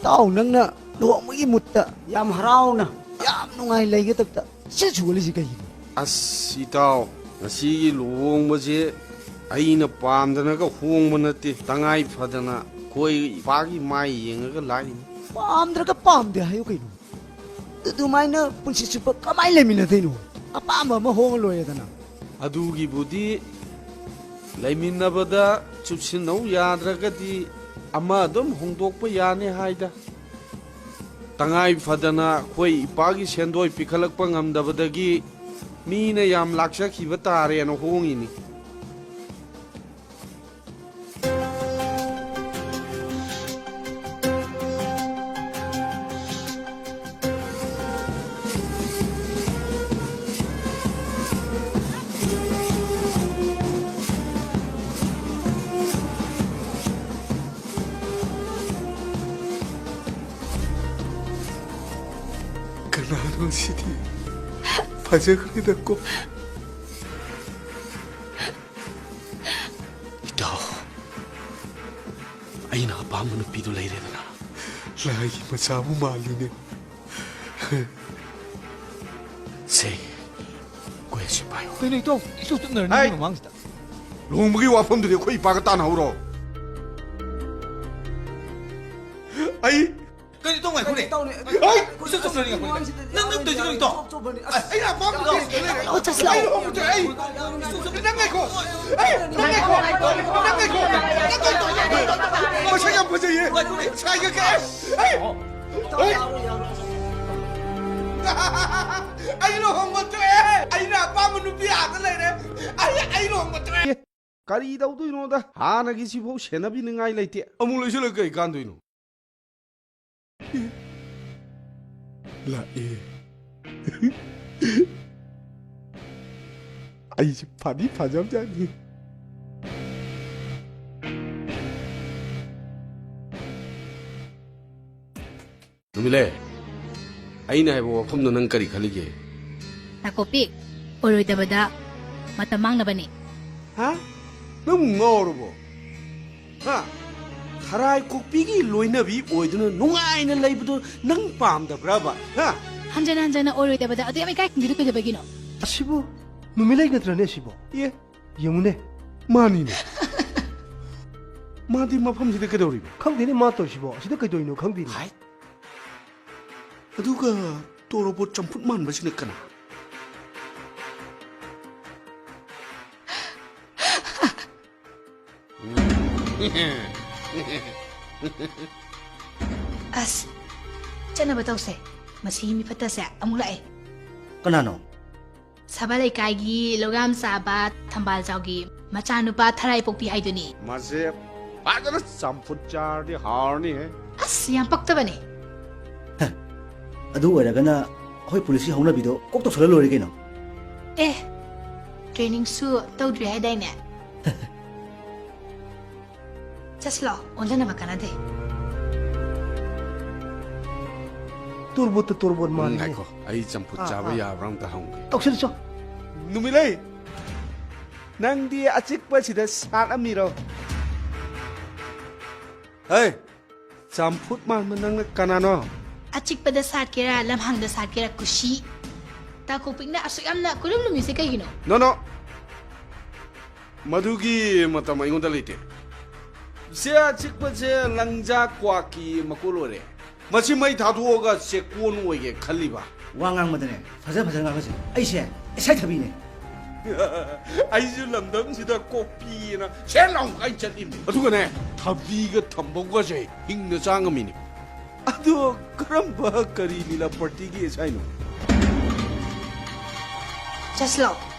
เต้านังน่ะดวงไม่หมดอ่ะยามเรานะยามนุ่งไงเลยก็ตักเชื่อชัวร์เลยสิกันอัสสิเต้าสิลุงมาเจไอ้น่ะปามดนะก็ห่วงมันติตั้งไงพัดนะคุยปากีไม่ยังก็ไล่ปามดก็ปามเดี๋ยวให้กันดูไม่เนอะปุ่นชิบก็ไม่เลยมินาเทนูอ่ะปามมาห้องลอยกันนะอะดูกีบุตรีเลยมินาบดาชุบชินเอายาดรักดีอามาดมหงดอกไปยาเนี่ยให้ดาตั้งไงพัดนะคุยปากีเชนโดยพิขลักปังอัมดับดกีมีเนี่ยยามลักษณ์ขีบตาเรียนห้องอินี่ 그나노 시디 바자그리다고 이따 아이나 밤은 비도 레이레나 라이 마자무 말리네 세 고야시 봐요 근데 또 이쪽 너는 망스다 롱무기 와품들이 거의 바갔다 나오러 아이 cái này tôi ngoài không để ơi sao trong này không để nâng từ cái to ấy là bom đâu ôi thật lâu ấy nâng ngay cổ ấy nâng ngay cổ nâng ngay cổ ôi sao em có gì sai cái ấy ấy nó không có chuyện ấy là ba mình bị ạt cái này đấy ấy nó không có chuyện 까리 다우도 이노다 하나기 집호 세나비 능아이 라이티 어물로 실을 거이 간도 이노 라에 아이 집 파리 파잡자니 누밀레 아이나 해보 폼도 능까리 갈리게 나코피 오로이다바다 마타망나바니 하? 너무 ng어로보 하 타라이 꼭비기 로이나비 오이드는 농아이는 라이브도 능 밤다 브라바 하 한잔 오로이다바다 어디 아메 까이킹 기르게 되베기노 시보 누밀레이 너트라네 시보 예 영문에 마니네 마디 마팜지데 그대로리고 강디네 마또 시보 시대 그도 있노 강디네 하이 누가 또 로봇 점프만 마시니까나 as chana batau se masi mi phata se amulai kanano sabalai kai gi logam saba thambal jaw gi machanu pa tharai pokpi haiduni 마세 빠져라 점프자리 하니 해 as yam paktabani ꯑꯗꯨ ꯑꯣꯏꯔꯒꯅ ꯑꯩꯈꯣꯏ ꯄꯨꯂꯤꯁꯀꯤ ꯍꯧꯅꯕꯤꯗꯣ ꯀꯣꯛ ꯇꯧꯁꯜꯂ ꯂꯣꯏꯔꯦ ꯀꯩꯅꯣ eh training su tawdri haidaine chaslo onlana makanade turbo man 나이코 아이 점프자바 야브랑다 하운게 떡실죠 누밀레 낭디 아직까지다 사람이로 에이 점프만 만나는 까나노 achikpada satkera lamhangda satkera kushi ta kopingna asuyamna kulum lumi se kaigino 노노 마두기 마타마 이건다 레이테 세 아직까지 랑자 꽉기 마콜로레 마치 마이 다두어가 제 꾸노에게 칼리바 와 ꯉꯥꯡꯕꯗꯅꯦ ꯐꯖ ꯉꯥꯡꯉꯁꯤ ꯑꯩꯁꯦ ꯏꯁꯩ ꯊꯕꯤꯅꯦ 아이즈 람담시다 꽃피나 셀랑 가이찰림 어두가네 다비가 탐봉가제 잉나 장음이니 아도 그럼 봐 거리 리라 파티기 사이노 chaslo